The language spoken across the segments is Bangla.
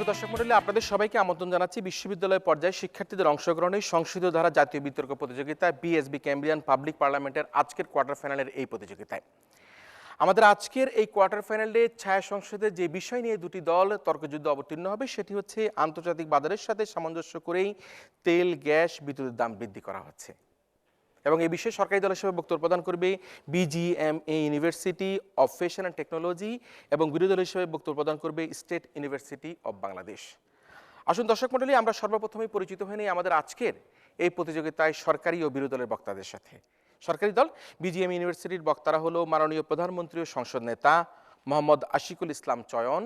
সুপ্রিয় দর্শক মণ্ডলী, আপনাদের সবাইকে আমন্ত্রণ জানাচ্ছি বিশ্ববিদ্যালয় পর্যায়ে শিক্ষার্থীদের অংশগ্রহণে সংসদীয় ধারা জাতীয় বিতর্ক প্রতিযোগিতা বিএসবি ক্যামব্রিয়ান পাবলিক পার্লামেন্টের আজকের কোয়ার্টার ফাইনালের এই প্রতিযোগিতায় আমাদের আজকের এই কোয়ার্টার ফাইনালে ছায়া সংসদের যে বিষয় নিয়ে দুটি দল তর্কযুদ্ধ অবতীর্ণ হবে সেটি হচ্ছে আন্তর্জাতিক বাজারের সাথে সামঞ্জস্য করেই তেল, গ্যাস, বিদ্যুতের দাম বৃদ্ধি করা হচ্ছে। এবং এই বিষয়ে সরকারি দল হিসেবে বক্তব্য প্রদান করবে BGMA university of fashion and technology এবং বিরোধী দল হিসেবে বক্তব্য প্রদান করবে স্টেট ইউনিভার্সিটি অফ বাংলাদেশ। আসুন দর্শক মণ্ডলী, আমরা সর্বপ্রথমেই পরিচিত হয়ে নিই আমাদের আজকের এই প্রতিযোগিতায় সরকারি ও বিরোধী দলের বক্তাদের সাথে। সরকারি দল বিজিএম ইউনিভার্সিটির বক্তারা হলো মাননীয় প্রধানমন্ত্রী ও সংসদ নেতা মোহাম্মদ আশিকুল ইসলাম চয়ন,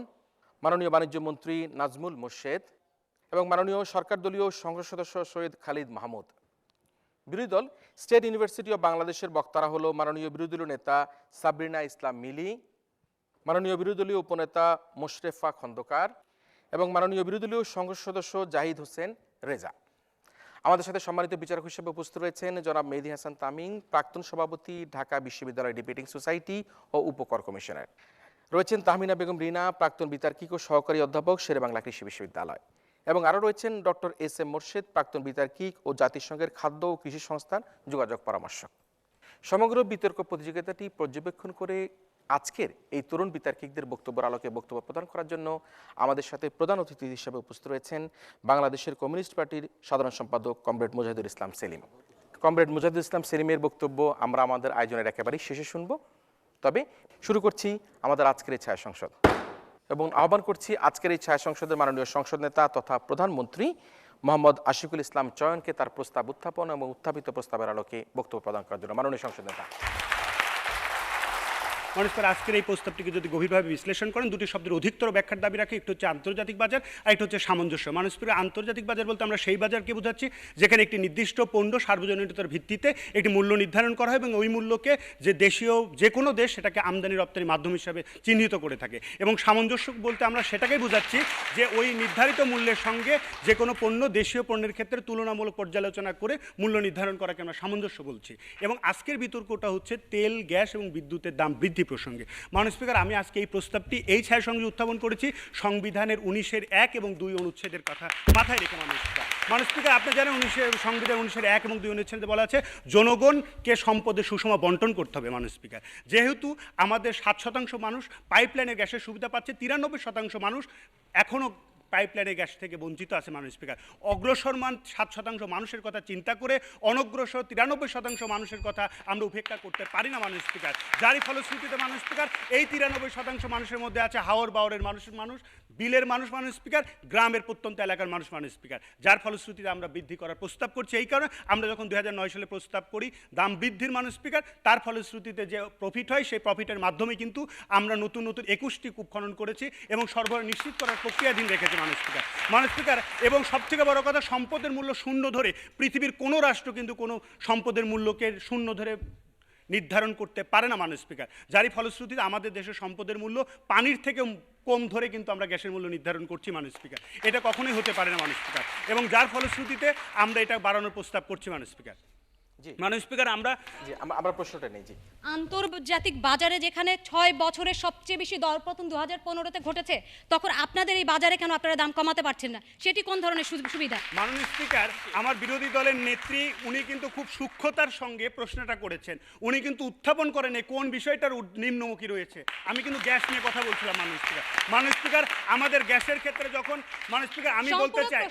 মাননীয় বাণিজ্য মন্ত্রী নাজমুল মোর্শেদ এবং মাননীয় সরকার দলীয় সংসদ সদস্য সৈয়দ খালিদ মাহমুদ। বিরোধী দল স্টেট ইউনিভার্সিটি অব বাংলাদেশের বক্তারা হলো মাননীয় বিরোধী দলীয় নেতা সাবরিনা ইসলাম মিলি, মাননীয় বিরোধী দলীয় উপনেতা মোশরেফা খন্দকার এবং মাননীয় বিরোধী দলীয় সংসদ সদস্য জাহিদ হোসেন রেজা। আমাদের সাথে সম্মানিত বিচারক হিসেবে উপস্থিত রয়েছেন জনাব মেহেদী হাসান তামিম, প্রাক্তন সভাপতি, ঢাকা বিশ্ববিদ্যালয় ডিবেটিং সোসাইটি ও উপকর কমিশনার। রয়েছেন তাহমিনা বেগম রিনা, প্রাক্তন বিতার্কিক ও সহকারী অধ্যাপক শেরেবাংলা কৃষি বিশ্ববিদ্যালয়। এবং আরও রয়েছেন ডক্টর এস এম মোর্শেদ, প্রাক্তন বিতার্কিক ও জাতিসংঘের খাদ্য ও কৃষি সংস্থার যোগাযোগ পরামর্শক। সমগ্র বিতর্ক প্রতিযোগিতাটি পর্যবেক্ষণ করে আজকের এই তরুণ বিতার্কিকদের বক্তব্যের আলোকে বক্তব্য প্রদান করার জন্য আমাদের সাথে প্রধান অতিথি হিসেবে উপস্থিত রয়েছেন বাংলাদেশের কমিউনিস্ট পার্টির সাধারণ সম্পাদক কমরেড মুজাহিদুল ইসলাম সেলিম। কমরেড মুজাহিদুল ইসলাম সেলিমের বক্তব্য আমরা আমাদের আয়োজনের একেবারেই শেষে শুনব। তবে শুরু করছি আমাদের আজকের এই ছায়া সংসদ এবং আহ্বান করছি আজকের এই ছায়া সংসদের মাননীয় সংসদ নেতা তথা প্রধানমন্ত্রী মোহাম্মদ আশিকুল ইসলাম চয়নকে তার প্রস্তাব উত্থাপন এবং উত্থাপিত প্রস্তাবের আলোকে বক্তব্য প্রদান করার জন্য। মাননীয় সংসদ নেতা। মানুষের আজকের এই প্রস্তাবটিকে যদি গভীরভাবে বিশ্লেষণ করেন, দুটি শব্দের অধিকতর ব্যাখ্যার দাবি রাখে। একটি হচ্ছে আন্তর্জাতিক বাজার আর একটা হচ্ছে সামঞ্জস্য। মানুষের আন্তর্জাতিক বাজার বলতে আমরা সেই বাজারকে বোঝাচ্ছি যেখানে একটি নির্দিষ্ট পণ্য সার্বজনীনতার ভিত্তিতে একটি মূল্য নির্ধারণ করা হয় এবং ওই মূল্যকে যে দেশীয় যে কোনো দেশ সেটাকে আমদানি রপ্তানির মাধ্যম হিসাবে চিহ্নিত করে থাকে। এবং সামঞ্জস্য বলতে আমরা সেটাকেই বোঝাচ্ছি যে ওই নির্ধারিত মূল্যের সঙ্গে যে কোনো পণ্য দেশীয় পণ্যের ক্ষেত্রে তুলনামূলক পর্যালোচনা করে মূল্য নির্ধারণ করাকে আমরা সামঞ্জস্য বলছি। এবং আজকের বিতর্কটা হচ্ছে তেল, গ্যাস এবং বিদ্যুতের দাম বৃদ্ধি প্রসঙ্গে। মাননীয় স্পিকার, আমি আজকে এই প্রস্তাবটি এই ছায়া সঙ্গে উত্থাপন করেছি সংবিধানের 19-1 এবং 2 অনুচ্ছেদের কথা মাথায় রেখে। মাননীয় স্পিকার, আপনি জানেন সংবিধান 19-1 এবং 2 অনুচ্ছেদে বলা আছে জনগণকে সম্পদের সুষম বন্টন করতে হবে। মাননীয় স্পিকার, যেহেতু আমাদের 7% মানুষ পাইপলাইনের গ্যাসের সুবিধা পাচ্ছে, 93% মানুষ এখনও পাইপলাইনের গ্যাস থেকে বঞ্চিত আছে। মাননীয় স্পিকার, অগ্রসরমান 7% মানুষের কথা চিন্তা করে অনগ্রসর 93% মানুষের কথা আমরা উপেক্ষা করতে পারি না। মাননীয় স্পিকার, যারই ফলশ্রুতিতে মাননীয় স্পিকার এই 93% মানুষের মধ্যে আছে হাওর বাওরের মানুষ, বিলের মানুষ। মাননীয় স্পিকার, গ্রামের প্রত্যন্ত এলাকার মানুষ। মাননীয় স্পিকার, যার ফলশ্রুতিতে আমরা বৃদ্ধি করার প্রস্তাব করছি। এই কারণে আমরা যখন 2009 সালে প্রস্তাব করি দাম বৃদ্ধির, মাননীয় স্পিকার, তার ফলশ্রুতিতে যে প্রফিট হয় সেই প্রফিটের মাধ্যমে কিন্তু আমরা নতুন 21টি কূপ খনন করেছি এবং সরবরাহ নিশ্চিত করার প্রক্রিয়াধীন রেখেছি। মাননীয় স্পিকার, এবং সবথেকে বড় কথা, সম্পদের মূল্য শূন্য ধরে পৃথিবীর কোনো রাষ্ট্র কিন্তু কোনো সম্পদের মূল্যকে শূন্য ধরে নির্ধারণ করতে পারে না। মাননীয় স্পিকার, যারই ফলশ্রুতিতে আমাদের দেশের সম্পদের মূল্য পানির থেকে কম ধরে কিন্তু আমরা গ্যাসের মূল্য নির্ধারণ করছি। মাননীয় স্পিকার, এটা কখনোই হতে পারে না। মাননীয় স্পিকার, এবং যার ফলশ্রুতিতে আমরা এটা বাড়ানোর প্রস্তাব করছি। মাননীয় স্পিকার, মাননীয় স্পিকার, আমরা প্রশ্নটা নেই। জি, আন্তর্জাতিক বাজারে যেখানে 6 বছরের সবচেয়ে বেশি দরপতন 2015-তে ঘটেছে, তখন আপনাদের এই বাজারে কেন আপনারা দাম কমাতে পারছেন না? সেটি কোন ধরনের সুবিধা? মাননীয় স্পিকার, আমার বিরোধী দলের নেত্রী উনি কিন্তু খুব সূক্ষ্মতার সঙ্গে প্রশ্নটা করেছেন। উনি কিন্তু উত্থাপন করেন কোন বিষয়টার নিম্নমুখী রয়েছে। আমি কিন্তু গ্যাস নিয়ে কথা বলছিলাম। মাননীয় স্পিকার, আমাদের গ্যাসের ক্ষেত্রে যখন মাননীয় স্পিকার আমি বলতে চাই,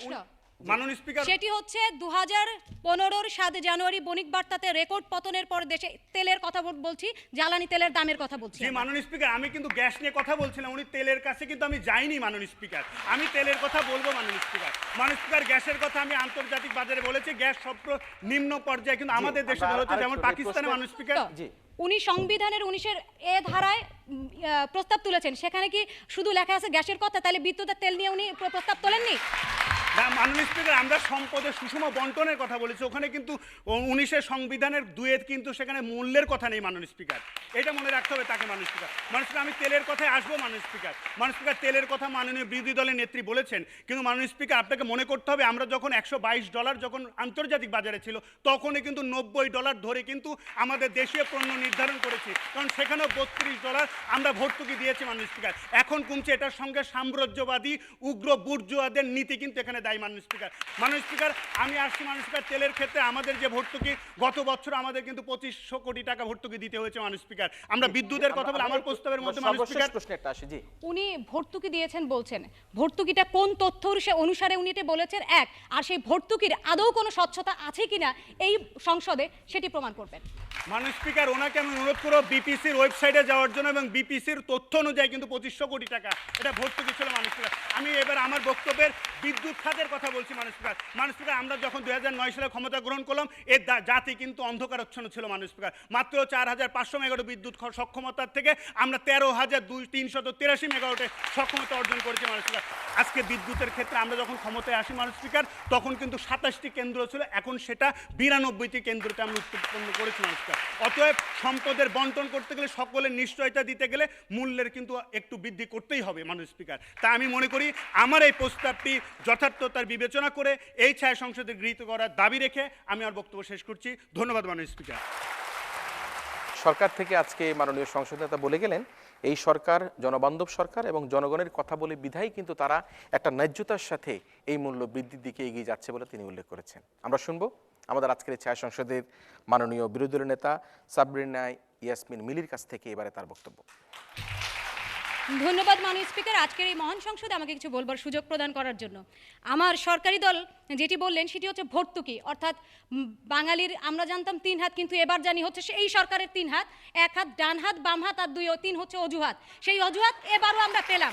মাননীয় স্পিকার, সেটি হচ্ছে 2015-র 7 জানুয়ারি বণিক বার্তাতে রেকর্ড পতনের পর দেশে তেলের কথা বলছি, জ্বালানি তেলের দামের কথা বলছি। জি মাননীয় স্পিকার, আমি কিন্তু গ্যাস নিয়ে কথা বলছিলাম। উনি তেলের কাছে কিন্তু আমি যাইনি। মাননীয় স্পিকার, আমি তেলের কথা বলবো। মাননীয় স্পিকার, গ্যাসের কথা আমি আন্তর্জাতিক বাজারে বলেছি। গ্যাস নিম্ন পর্যায়ে কিন্তু আমাদের দেশে হচ্ছে, যেমন পাকিস্তানে। মাননীয় স্পিকার, উনি সংবিধানের 19-এ ধারায় প্রস্তাব তুলেছেন, সেখানে কি শুধু লেখা আছে গ্যাসের কথা? তাহলে বিদ্যুতের তেল নিয়ে উনি প্রস্তাব তোলেননি? মাননীয় স্পিকার, আমরা সম্পদের সুষম বন্টনের কথা বলেছি, ওখানে কিন্তু 19-এর সংবিধানের দুয়ের কিন্তু সেখানে মূল্যের কথা নেই মাননীয় স্পিকার, এটা মনে রাখতে হবে তাকে। মাননীয় স্পিকার, আমি তেলের কথায় আসবো মাননীয় স্পিকার। তেলের কথা মাননীয় বিরোধী দলের নেত্রী বলেছেন, কিন্তু মাননীয় স্পিকার আপনাকে মনে করতে হবে আমরা যখন $122 যখন আন্তর্জাতিক বাজারে ছিল তখনই কিন্তু $90 ধরে কিন্তু আমাদের দেশীয় পণ্য নির্ধারণ করেছি, কারণ সেখানেও $32 আমরা ভর্তুকি দিয়েছি মাননীয় স্পিকার। এখন কমছে, এটার সঙ্গে সাম্রাজ্যবাদী উগ্র বুর্জোয়াদের নীতি কিন্তু এখানে দায়ী মাননীয় স্পিকার। মাননীয় স্পিকার, আমি আসছি মাননীয় স্পিকার, তেলের ক্ষেত্রে আমাদের যে ভর্তুকি গত বছর আমাদের কিন্তু 2500 কোটি টাকা ভর্তুকি দিতে হয়েছে মাননীয় স্পিকার। আমরা বিদ্যুতের কথা বলে আমার প্রস্তাবের মধ্যে মাননীয় স্পিকার প্রশ্ন একটা আসে। জি, উনি ভর্তুকি দিয়েছেন বলছেন, ভর্তুকিটা কোন তথ্য অনুসারে উনি এটা বলেছেন এক, আর সেই ভর্তুকির আদৌ কোনো স্বচ্ছতা আছে কিনা এই সংসদে সেটি প্রমাণ করবেন। মাননীয় স্পিকার, ওনাকে আমি অনুরোধ করব বিপিসির ওয়েবসাইটে যাওয়ার জন্য, এবং বিপিসির তথ্য অনুযায়ী কিন্তু 2500 কোটি টাকা এটা ভর্তুকি ছিল মাননীয় স্পিকার। আমি এবার আমার বক্তব্যের বিদ্যুৎ খাতের কথা বলছি মাননীয় স্পিকার। মাননীয় স্পিকার, আমরা যখন 2009 সালে ক্ষমতা গ্রহণ করলাম এর জাতি কিন্তু অন্ধকারাচ্ছন্ন ছিল মাননীয় স্পিকার। মাত্র 4500 মেগাওয়াট বিদ্যুৎ সক্ষমতার থেকে আমরা 13,383 মেগাওয়াটে সক্ষমতা অর্জন করেছি মাননীয় স্পিকার। আজকে বিদ্যুতের ক্ষেত্রে আমরা যখন ক্ষমতায় আসি মাননীয় স্পিকার তখন কিন্তু 27টি কেন্দ্র ছিল, এখন সেটা 92টি কেন্দ্রতে আমরা উৎপন্ন করেছি মাননীয় স্পিকার। অতএব সম্পদের বন্টন করতে গেলে সকলের নিশ্চয়তা দিতে গেলে মূল্যের কিন্তু একটু বৃদ্ধি করতেই হবে মাননীয় স্পিকার। তা আমি মনে করি আমার এই প্রস্তাবটি যথার্থতার বিবেচনা করে এই ছায়া সংসদে গৃহীত করার দাবি রেখে আমি আমার বক্তব্য শেষ করছি। ধন্যবাদ মাননীয় স্পিকার। সরকার থেকে আজকে মাননীয় সংসদ নেতা বলে গেলেন এই সরকার জনবান্ধব সরকার এবং জনগণের কথা বলে বিধায় কিন্তু তারা একটা ন্যায্যতার সাথে এই মূল্য বৃদ্ধির দিকে এগিয়ে যাচ্ছে বলে তিনি উল্লেখ করেছেন। আমরা শুনবো আমাদের আজকের এই ছায়া সংসদের মাননীয় বিরোধী দলের নেতা সাবরিনা ইয়াসমিন মিলির কাছ থেকে এবারে তার বক্তব্য। ধন্যবাদ মাননীয় স্পিকার, আজকের এই মহান সংসদে আমাকে কিছু বলবার সুযোগ প্রদান করার জন্য। আমার সরকারি দল যেটি বললেন সেটি হচ্ছে ভর্তুকি, অর্থাৎ বাঙালির আমরা জানতাম 3 হাত, কিন্তু এবার জানি হচ্ছে এই সরকারের 3 হাত, 1 হাত ডান হাত, বাম হাত আর 2 ও 3 হচ্ছে অজুহাত। সেই অজুহাত এবারও আমরা পেলাম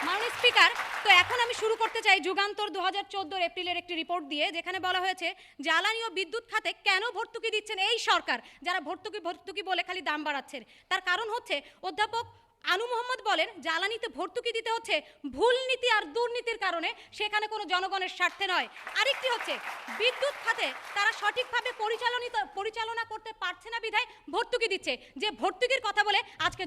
মাননীয় স্পিকার। তো এখন আমি শুরু করতে চাই যুগান্তর 2014 এপ্রিলের একটি রিপোর্ট দিয়ে, যেখানে বলা হয়েছে জ্বালানি ও বিদ্যুৎ খাতে কেন ভর্তুকি দিচ্ছেন এই সরকার, যারা ভর্তুকি বলে খালি দাম বাড়াচ্ছেন। তার কারণ হচ্ছে অধ্যাপক আনু মোহাম্মদ বলেন জ্বালানিতে ভর্তুকি দিতে হচ্ছে ভুল নীতি আর দুর্নীতির কারণে, সেখানে কোনো জনগণের স্বার্থে নয়। আরেকটি হচ্ছে বিদ্যুৎ খাতে তারা সঠিকভাবে পরিচালনা করতে পারছে না বিধায় ভর্তুকি দিচ্ছে, যে ভর্তুকির কথা বলে আজকে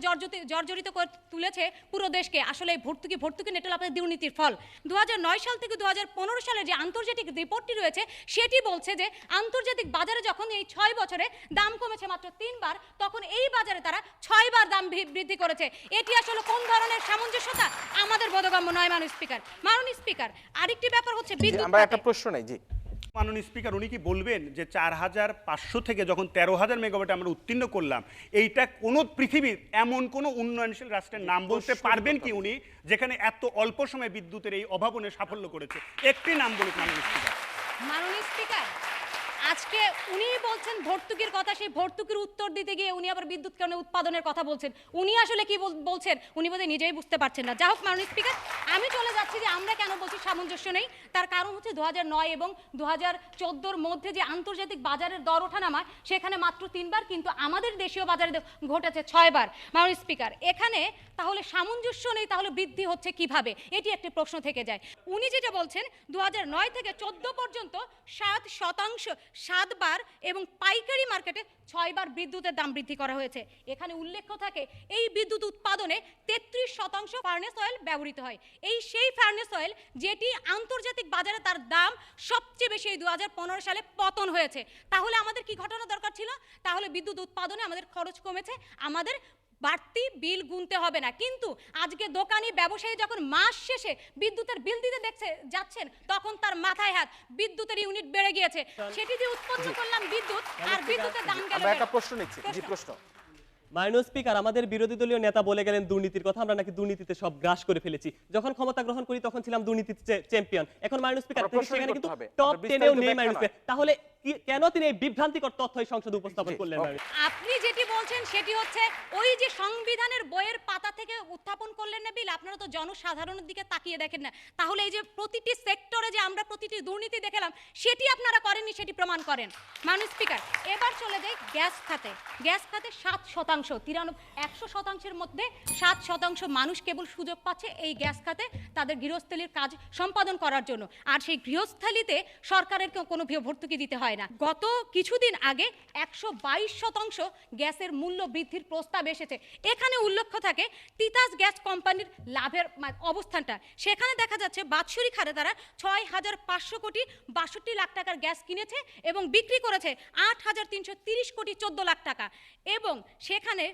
জর্জরিত করে তুলেছে পুরো দেশকে। আসলে এই ভর্তুকি নেটেল আপনাদের দুর্নীতির ফল। 2009 সাল থেকে 2015 সালে যে আন্তর্জাতিক রিপোর্টটি রয়েছে সেটি বলছে যে আন্তর্জাতিক বাজারে যখন এই 6 বছরে দাম কমেছে মাত্র 3 বার, তখন এই বাজারে তারা 6 বার দাম বৃদ্ধি করেছে। এটি আসলে কোন ধরনের সামঞ্জস্যতা আমাদের বোধগম্য নয় মাননীয় স্পিকার। মাননীয় স্পিকার, আরেকটি ব্যাপার হচ্ছে বিদ্যুৎ। আমরা একটা প্রশ্ন নাই। জি মাননীয় স্পিকার, উনি কি বলবেন যে 4500 থেকে যখন 13,000 মেগাওয়াটে আমরা উত্তীর্ণ করলাম, এইটা কোনো পৃথিবীর এমন কোনো উন্নয়নশীল রাষ্ট্রের নাম বলতে পারবেন কি উনি, যেখানে এত অল্প সময়ে বিদ্যুতের এই অভাবনে সাফল্য করেছে? একটি নাম বলুন মাননীয় স্পিকার। মাননীয় স্পিকার, আজকে উনি বলছেন ভর্তুকির কথা, সেই ভর্তুকির উত্তর দিতে গিয়ে উনি আবার বিদ্যুৎ কেন উৎপাদনের কথা বলছেন। উনি আসলে কি বলছেন উনি বোধহয় নিজেই বুঝতে পারছেন না। যা হোক মাননীয় স্পিকার, আমি চলে যাচ্ছি যে আমরা কেন বলছি সামঞ্জস্য নেই। তার কারণ হচ্ছে 2009 এবং 2014 মধ্যে যে আন্তর্জাতিক বাজারের দর ওঠানামা, সেখানে মাত্র 3 বার, কিন্তু আমাদের দেশীয় বাজারে ঘটেছে 6 বার। মাননীয় স্পিকার, এখানে তাহলে সামঞ্জস্য নেই, তাহলে বৃদ্ধি হচ্ছে কিভাবে, এটি একটি প্রশ্ন থেকে যায়। উনি যেটা বলছেন 2009 থেকে 14 পর্যন্ত 7 বার এবং পাইকারি মার্কেটে 6 বার বিদ্যুতের দাম বৃদ্ধি করা হয়েছে। এখানে উল্লেখ্য থাকে এই বিদ্যুৎ উৎপাদনে 33% ফার্নেস অয়েল ব্যবহৃত হয়। সেই ফার্নেস অয়েল যেটি আন্তর্জাতিক বাজারে তার দাম সবচেয়ে বেশি 2015 সালে পতন হয়েছে। তাহলে আমাদের কি ঘটনা দরকার ছিল? তাহলে বিদ্যুৎ উৎপাদনে আমাদের খরচ কমেছে, আমাদের বাড়তি বিল গুনতে হবে না। কিন্তু আজকে দোকানি ব্যবসায়ী যখন মাস শেষে বিদ্যুতের বিল দিতে যাচ্ছেন, তখন তার মাথায় হাত, বিদ্যুতের ইউনিট বেড়ে গিয়েছে। সেটি যে উৎপন্ন করলাম বিদ্যুৎ, আর বিদ্যুতের দাম গেল। আমরা একটা প্রশ্ন নিচ্ছি। জি প্রশ্ন। মাননীয় স্পিকার, আমাদের বিরোধী দলীয় নেতা বলে গেলেন দুর্নীতির কথা, আমরা নাকি দুর্নীতিতে সব গ্রাস করে ফেলেছি। যখন ক্ষমতা গ্রহণ করি তখন ছিলাম দুর্নীতিতে চ্যাম্পিয়ন। এখন মাননীয় স্পিকার সেখানে কিন্তু টপ 10-এও নেই মাননীয় স্পিকার। তাহলে কেন তিনি এই বিভ্রান্তিকর তথ্য এই সংসদে উপস্থাপন করলেন? আপনি যেটি বলছেন সেটি হচ্ছে ওই যে সংবিধানের বইয়ের পাতা থেকে উত্থাপন করলেন না বিল, আপনারা তো জনসাধারণের দিকে তাকিয়ে দেখেন না। তাহলে এই যে প্রতিটি সেক্টরে যে আমরা প্রতিটি দুর্নীতি দেখলাম, সেটি আপনারা করেননি, সেটি প্রমাণ করেন। মাননীয় স্পিকার, এবার চলে যাই গ্যাস খাতে। গ্যাস খাতে 7% 100%-এর মধ্যে 7% মানুষ কেবল সুযোগ পাচ্ছে এই গ্যাস খাতে তাদের গৃহস্থলীর কাজ সম্পাদন করার জন্য, আর সেই গৃহস্থলীতে সরকারের কোনো ভর্তুকি দিতে হয় না। গত কিছুদিন আগে 122% গ্যাসের মূল্য বৃদ্ধির প্রস্তাব এসেছে। এখানে উল্লেখ থাকে তিতাস গ্যাস কোম্পানির লাভের অবস্থানটা, সেখানে দেখা যাচ্ছে বাৎসরিক হারে তারা 6,500 কোটি 62 লাখ টাকার গ্যাস কিনেছে এবং বিক্রি করেছে 8,330 কোটি 14 লাখ টাকা, এবং সেখানে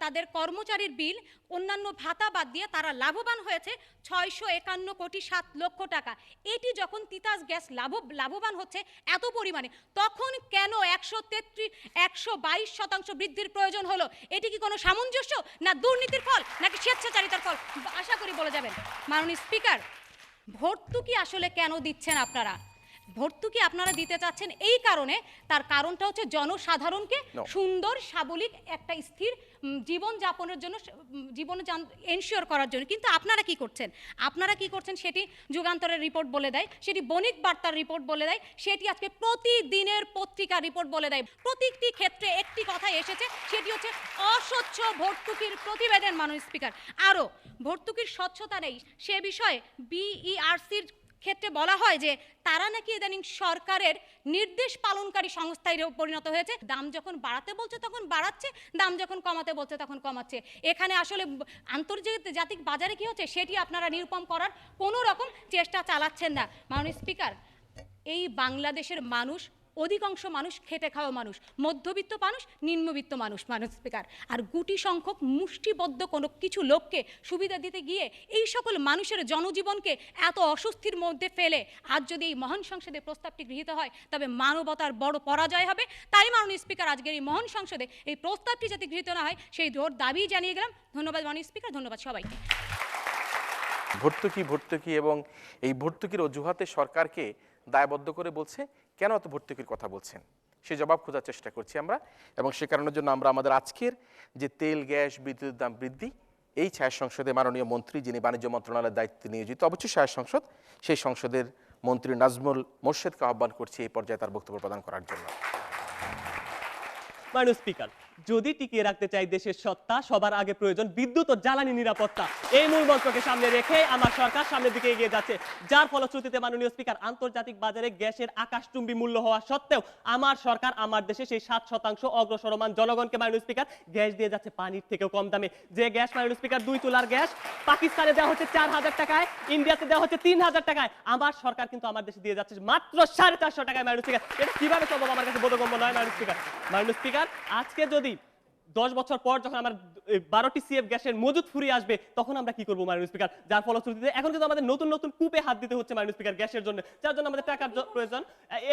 তাদের কর্মচারীর বিল অন্যান্য ভাতা বাদ দিয়ে তারা লাভবান হয়েছে 651 কোটি 7 লক্ষ টাকা। এটি যখন তিতাস গ্যাস লাভবান হচ্ছে এত পরিমাণে, তখন কেন 122% বৃদ্ধির প্রয়োজন হলো? এটি কি কোনো সামঞ্জস্য, না দুর্নীতির ফল, নাকি স্বেচ্ছাচারিতার ফল? আশা করি বলে যাবেন। মাননীয় স্পিকার, ভর্তুকি আসলে কেন দিচ্ছেন আপনারা? ভর্তুকি আপনারা দিতে চাচ্ছেন এই কারণে, তার কারণটা হচ্ছে জনসাধারণকে সুন্দর সাবলীক একটা স্থির জীবন যাপনের জন্য, জীবন এনশিওর করার জন্য। কিন্তু আপনারা কি করছেন? সেটি যুগান্তরের রিপোর্ট বলে দেয়, সেটি বণিক বার্তার রিপোর্ট বলে দেয়, সেটি আজকে প্রতিদিনের পত্রিকার রিপোর্ট বলে দেয়। প্রতিটি ক্ষেত্রে একটি কথা এসেছে, সেটি হচ্ছে অস্বচ্ছ ভর্তুকির প্রতিবেদন। মাননীয় স্পিকার, আরও ভর্তুকির স্বচ্ছতা নেই সে বিষয়ে বিইআরসির ক্ষেত্রে বলা হয় যে তারা নাকি ইদানিং সরকারের নির্দেশ পালনকারী সংস্থায় পরিণত হয়েছে। দাম যখন বাড়াতে বলছে তখন বাড়াচ্ছে, দাম যখন কমাতে বলছে তখন কমাচ্ছে। এখানে আসলে আন্তর্জাতিক বাজারে কি হচ্ছে সেটি আপনারা নিরূপণ করার কোনো রকম চেষ্টা চালাচ্ছেন না। মাননীয় স্পিকার, এই বাংলাদেশের মানুষ, অধিকাংশ মানুষ খেটে খাওয়া মানুষ, মধ্যবিত্ত মানুষ, নিম্নবিত্ত মানুষ। মাননীয় স্পিকার, আর গুটি সংখ্যক মুষ্টিবদ্ধ কোনো কিছু লোককে সুবিধা দিতে গিয়ে এই সকল মানুষের জনজীবনকে এত অস্বস্তির মধ্যে ফেলে আজ যদি এই মহান সংসদে প্রস্তাবটি গৃহীত হয় তবে মানবতার বড় পরাজয় হবে। তাই মাননীয় স্পিকার, আজকের এই মহান সংসদে এই প্রস্তাবটি যাতে গৃহীত না হয় সেই জোর দাবি জানিয়ে গেলাম। ধন্যবাদ মাননীয় স্পিকার, ধন্যবাদ সবাইকে। ভর্তুকি এবং এই ভর্তুকির অজুহাতে সরকারকে দায়বদ্ধ করে বলছে, কেন এত ভর্তুকির কথা বলছেন সে জবাব খোঁজার চেষ্টা করছি আমরা, এবং সে কারণের জন্য আমরা আমাদের আজকের যে তেল, গ্যাস, বিদ্যুৎ দাম বৃদ্ধি, এই ছায়া সংসদে মাননীয় মন্ত্রী যিনি বাণিজ্য মন্ত্রণালয়ের দায়িত্বে নিয়োজিত, অবশ্যই ছায়া সংসদ, সেই সংসদের মন্ত্রী নাজমুল মোর্শেদকে আহ্বান করছি এই পর্যায়ে তার বক্তব্য প্রদান করার জন্য। মাননীয় স্পিকার, যদি টিকিয়ে রাখতে চাই দেশের সত্তা, সবার আগে প্রয়োজন বিদ্যুৎ ও জ্বালানি নিরাপত্তা। এই মূল মন্ত্রকে সামনে রেখে আমার সরকার সামনের দিকে এগিয়ে যাচ্ছে, যার ফলশ্রুতিতে মাননীয় স্পিকার, আন্তর্জাতিক বাজারে গ্যাসের আকাশচুম্বী মূল্য হওয়া সত্ত্বেও আমার সরকার আমার দেশে সেই 7% অগ্রসরমান জনগণকে মাননীয় স্পিকার গ্যাস দিয়ে যাচ্ছে পানির থেকেও কম দামে। যে গ্যাস মাননীয় স্পিকার 2 চুলার গ্যাস পাকিস্তানে দেওয়া হচ্ছে 4,000 টাকায়, ইন্ডিয়াতে দেওয়া হচ্ছে 3,000 টাকায়, আমার সরকার কিন্তু আমার দেশে দিয়ে যাচ্ছে মাত্র 450 টাকায়। মাননীয় স্পিকার, এটা কিভাবে সম্ভব? আমার কাছে বোধগম্য নয়। মাননীয় স্পিকার, আজকে যদি 10 বছর পর যখন আমার 12টি সিএফ গ্যাসের মজুদ ফুরিয়ে আসবে তখন আমরা কি করবো মাননীয় স্পিকার? যার ফলশ্রুতিতে এখন কিন্তু আমাদের নতুন নতুন কূপে হাত দিতে হচ্ছে মাননীয় স্পিকার গ্যাসের জন্য, যার জন্য আমাদের টাকার প্রয়োজন,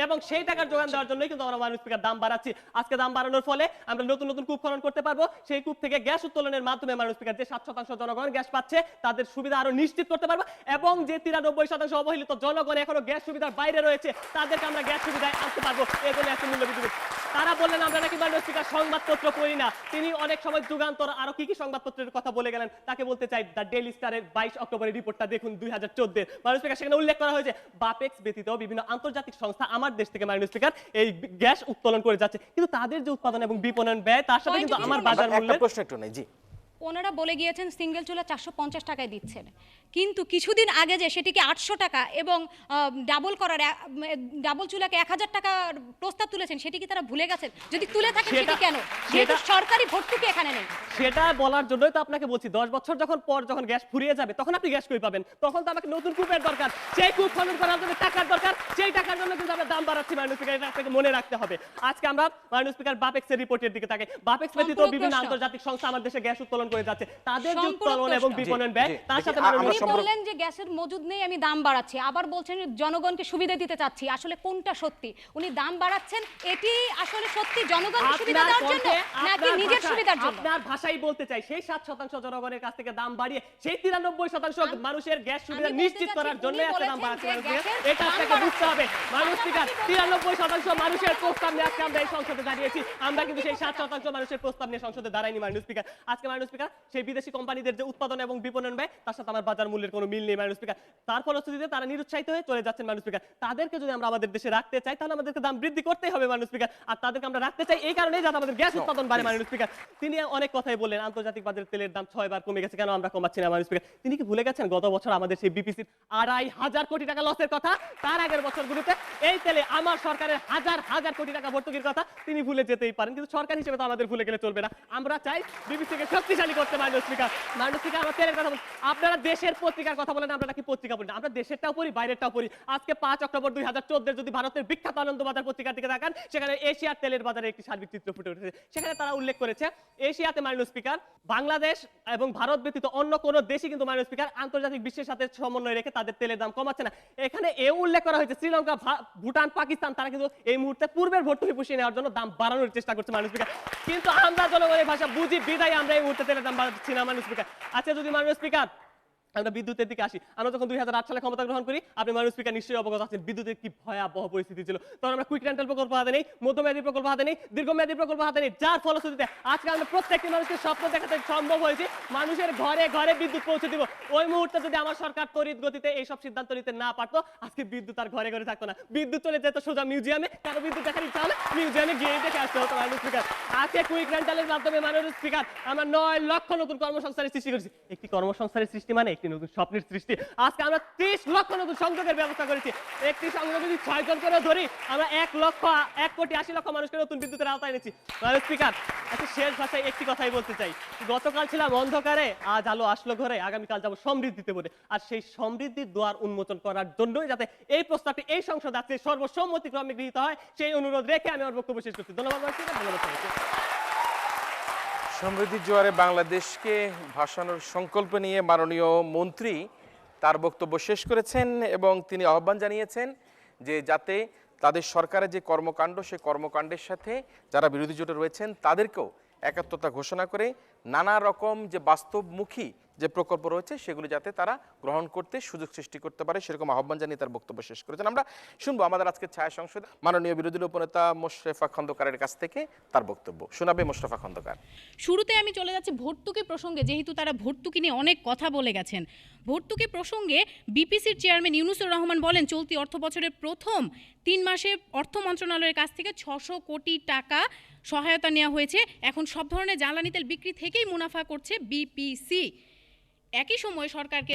এবং সেই টাকার যোগান দেওয়ার জন্যই কিন্তু আমরা মাননীয় স্পিকার দাম বাড়াচ্ছি। আজকে দাম বাড়ানোর ফলে আমরা নতুন নতুন কূপ খনন করতে পারবো, সেই কূপ থেকে গ্যাস উত্তোলনের মাধ্যমে মাননীয় স্পিকার যে 7% জনগণ গ্যাস পাচ্ছে তাদের সুবিধা আরো নিশ্চিত করতে পারবো, এবং যে 93% অবহেলিত জনগণ এখনো গ্যাস সুবিধার বাইরে রয়েছে তাদেরকে আমরা গ্যাস সুবিধায় আনতে পারবো। এই জন্য এত মূল্য বৃদ্ধি। তারা বললেন আমরা নাকি মাননীয় স্পিকার সংবাদপত্র পড়ি না, তিনি অনেক সময় যুগান্তর আরো কি কি সংবাদপত্রের কথা বলে গেলেন, তাকে বলতে চাই দ্য ডেইলি স্টারের 22 অক্টোবরের রিপোর্টটা দেখুন 2014। মাননীয় স্পিকার, সেখানে উল্লেখ করা হয়েছে বাপেক্স ব্যতীত বিভিন্ন আন্তর্জাতিক সংস্থা আমার দেশ থেকে মাননীয় স্পিকার এই গ্যাস উত্তোলন করে যাচ্ছে, কিন্তু তাদের যে উৎপাদন এবং বিপণন ব্যয় তার সাথে কিন্তু আমার বাজার মূল্য। একটা প্রশ্ন একটু নেই জি। ওনারা বলে গিয়েছেন সিঙ্গেল চুলা 450 টাকায় দিচ্ছেন, কিন্তু কিছুদিন আগে যে সেটিকে 800 টাকা এবং ডাবল চুলাকে 1000 টাকা প্রস্তাব তুলেছেন, সেটি কি তারা ভুলে গেছেন? যদি তুলে থাকেন সেটি কেন? যেহেতু সরকারি ভর্তুকি এখানে নেই। সেটা বলার জন্যই তো আপনাকে বলছি 10 বছর যখন গ্যাস ফুরিয়ে যাবে তখন আপনি গ্যাস কই পাবেন? তখন তো আমাকে নতুন কূপের দরকার, সেই কূপ খনন করার জন্য টাকার দরকার, সেই টাকার জন্য কিন্তু আমরা দাম বাড়াচ্ছি মাননীয় স্পিকার, এটা আপনাকে মনে রাখতে হবে। আজকে আমরা মাননীয় স্পিকার বাপেক্সের রিপোর্টের দিকে তাকাই, বাপেক্স ব্যতীত বিভিন্ন আন্তর্জাতিক সংস্থা আমার দেশে গ্যাস উত্তোলন করে যাচ্ছে, তাদের যে উৎপাদন এবং বিপণন ব্যয় তার সাথে আপনি বললেন যে গ্যাসের মজুদ নেই, আমি দাম বাড়াচ্ছি, আবার বলছেন জনগণকে সুবিধা দিতে চাচ্ছি। আসলে কোনটা সত্যি? উনি দাম বাড়াচ্ছেন এটি আসলে সত্যি জনগণকে সুবিধা দেওয়ার জন্য নাকি নিজের সুবিধার জন্য? আপনার ভাষাই বলতে চাই সেই 7% জনগণের কাছ থেকে দাম বাড়িয়ে সেই 93% মানুষের গ্যাস সুবিধা নিশ্চিত করার জন্য এত দাম বাড়াচ্ছে। এটা আপনাকে বুঝতে হবে মাননীয় স্পিকার, 93% মানুষের প্রস্তাব নিয়ে আজকে আমরা এই সংসদে দাঁড়িয়েছি, আমরা কিন্তু সেই 7% মানুষের প্রস্তাব নিয়ে সংসদে দাঁড়াইনি মাননীয় স্পিকার। আজকে মাননীয় স্পিকার স্পিকার সেই বিদেশি কোম্পানিদের যে উৎপাদন এবং বিপণন ব্যয় তার সাথে আমার বাজার মূল্যের কোনো মিল নেই মাননীয় স্পিকার। তার ফলশ্রুতিতে তারা নিরুৎসাহিত হয়ে চলে যাচ্ছেন মাননীয় স্পিকার। তাদেরকে যদি আমরা আমাদের দেশে রাখতে চাই তাহলে আমাদেরকে দাম বৃদ্ধি করতেই হবে মাননীয় স্পিকার। আর তাদেরকে আমরা রাখতে চাই এই কারণেই যাতে আমাদের গ্যাস উৎপাদন বাড়ে মাননীয় স্পিকার। তিনি অনেক কথাই বললেন, আন্তর্জাতিক বাজারে তেলের দাম 6 বার কমে গেছে, কেন আমরা কমাচ্ছি না মাননীয় স্পিকার। তিনি কি ভুলে গেছেন গত বছর আমাদের সেই বিপিসির 2,500 কোটি টাকা লসের কথা? তার আগের বছরগুলোতে এই তেলে আমার সরকারের হাজার হাজার কোটি টাকা ভর্তুকির কথা তিনি ভুলে যেতেই পারেন, কিন্তু সরকার হিসেবে তো আমাদের ভুলে গেলে চলবে না। আমরা চাই বিবিসিকে শক্তিশালী করতে মাননীয় স্পিকার। মাননীয় স্পিকার, আমরা তেলের কথা বলি, আপনারা দেশের পত্রিকার কথা বলেন, আমরা নাকি পত্রিকা পড়ি না? আমরা দেশেরটাও পড়ি, বাইরেরটাও পড়ি। আজকে 5 অক্টোবর 2014 যদি ভারতের বিখ্যাত আনন্দবাজার পত্রিকার দিকে তাকান, সেখানে এশিয়ার তেলের বাজারে একটি সার্বিক চিত্র ফুটে উঠেছে। সেখানে তারা উল্লেখ করেছে এশিয়াতে মাননীয় স্পিকার বাংলাদেশ এবং ভারত ব্যতীত অন্য কোনো দেশই কিন্তু মাননীয় স্পিকার আন্তর্জাতিক বিশ্বের সাথে সমন্বয় রেখে তাদের তেলের দাম কমাচ্ছে না। এখানে এও উল্লেখ করা হয়েছে শ্রীলঙ্কা, ভুটান, পাকিস্তান তারা কিন্তু এই মুহূর্তে পূর্বের ভর্তুকি পুষিয়ে নেওয়ার জন্য দাম বাড়ানোর চেষ্টা করছে মাননীয় স্পিকার। কিন্তু আমরা জনগণের ভাষা বুঝি বিধায় আমরা এই মুহূর্তে তেলের দাম বাড়াচ্ছি না মাননীয় স্পিকার। আচ্ছা, যদি মাননীয় স্পিকার আমরা বিদ্যুতের দিকে আসি, আমরা যখন 2008 সালে ক্ষমতা গ্রহণ করি, আপনি মাননীয় স্পিকার নিশ্চয়ই অবগত আছেন বিদ্যুতের কি ভয়াবহ পরিস্থিতি ছিল। তখন আমরা কুইক রেন্টাল প্রকল্প হাতে নেই, মধ্যমেয়াদী প্রকল্প হাতে নেই, দীর্ঘমেয়াদী প্রকল্প হাতে নেই, যার ফলশ্রুতিতে আজকে আমরা প্রত্যেকটি মানুষকে স্বপ্ন দেখাতে সম্ভব হয়েছে মানুষের ঘরে ঘরে বিদ্যুৎ পৌঁছে দিব। ওই মুহূর্তে যদি আমার সরকার তড়িৎ গতিতে এইসব সিদ্ধান্ত নিতে না পারতো, আজকে বিদ্যুৎ আর ঘরে ঘরে থাকতো না, বিদ্যুৎ চলে যেত সোজা মিউজিয়ামে। কারো বিদ্যুৎ দেখার ইচ্ছা হলে মিউজিয়ামে গিয়ে দেখে আসতে হতো মাননীয় স্পিকার। আজকে কুইক রেন্টালের মাধ্যমে মাননীয় স্পিকার আমরা 9 লক্ষ নতুন কর্মসংস্থানের সৃষ্টি করেছি। একটি কর্মসংস্থানের সৃষ্টি মানে একটি নতুন স্বপ্নের সৃষ্টি। আজকে আমরা 30 লক্ষ নতুন সংযোগের ব্যবস্থা করেছি। একটি সংযোগ যদি 6 জন করে ধরি, আমরা 1,80,00,000 মানুষকে নতুন বিদ্যুতের আওতায় এনেছি মাননীয় স্পিকার। আচ্ছা, শেষ ভাষায় একটি কথাই বলতে চাই, গতকাল ছিলাম অন্ধকারে, আজ আলো আসলো ঘরে, আগামীকাল যাবো সমৃদ্ধিতে বলে। আর সেই সমৃদ্ধির দুয়ার উন্মোচন করার জন্যই যাতে এই প্রস্তাবটি এই সংসদে আজকে সর্বসম্মতিক্রমে গৃহীত হয়, সেই অনুরোধ রেখে আমি আমার বক্তব্য শেষ করছি। ধন্যবাদ মাননীয় স্পিকার, ধন্যবাদ সবাইকে। সমৃদ্ধির জোয়ারে বাংলাদেশকে ভাসানোর সংকল্প নিয়ে মাননীয় মন্ত্রী তার বক্তব্য শেষ করেছেন এবং তিনি আহ্বান জানিয়েছেন যে যাতে তাদের সরকারের যে কর্মকাণ্ড সেই কর্মকাণ্ডের সাথে যারা বিরোধী জোটে রয়েছেন তাদেরকেও একাত্মতা ঘোষণা করে নানা রকম যে বাস্তবমুখী যে প্রকল্প রয়েছে সেগুলো যাতে তারা গ্রহণ করতে সুযোগ সৃষ্টি করতে পারে সেরকম আহ্বান জানিয়ে তার বক্তব্য শেষ করেছেন। আমরা শুনবো আমাদের আজকের ছায়া সংসদ মাননীয় বিরোধী দলীয় উপনেতা মোশরেফা খন্দকারের কাছ থেকে তার বক্তব্য শোনাবে মোশরেফা খন্দকার। শুরুতে আমি চলে যাচ্ছি ভর্তুকি প্রসঙ্গে, যেহেতু তারা ভর্তুকি নিয়ে অনেক কথা বলে গেছেন। ভর্তুকি প্রসঙ্গে বিপিসির চেয়ারম্যান ইউনুসুর রহমান বলেন, চলতি অর্থ বছরের প্রথম 3 মাসে অর্থ মন্ত্রণালয়ের কাছ থেকে 600 কোটি টাকা সহায়তা নেওয়া হয়েছে। এখন সব ধরনের জ্বালানি তেল বিক্রি থেকেই মুনাফা করছে বিপিসি। একই সময় সরকারকে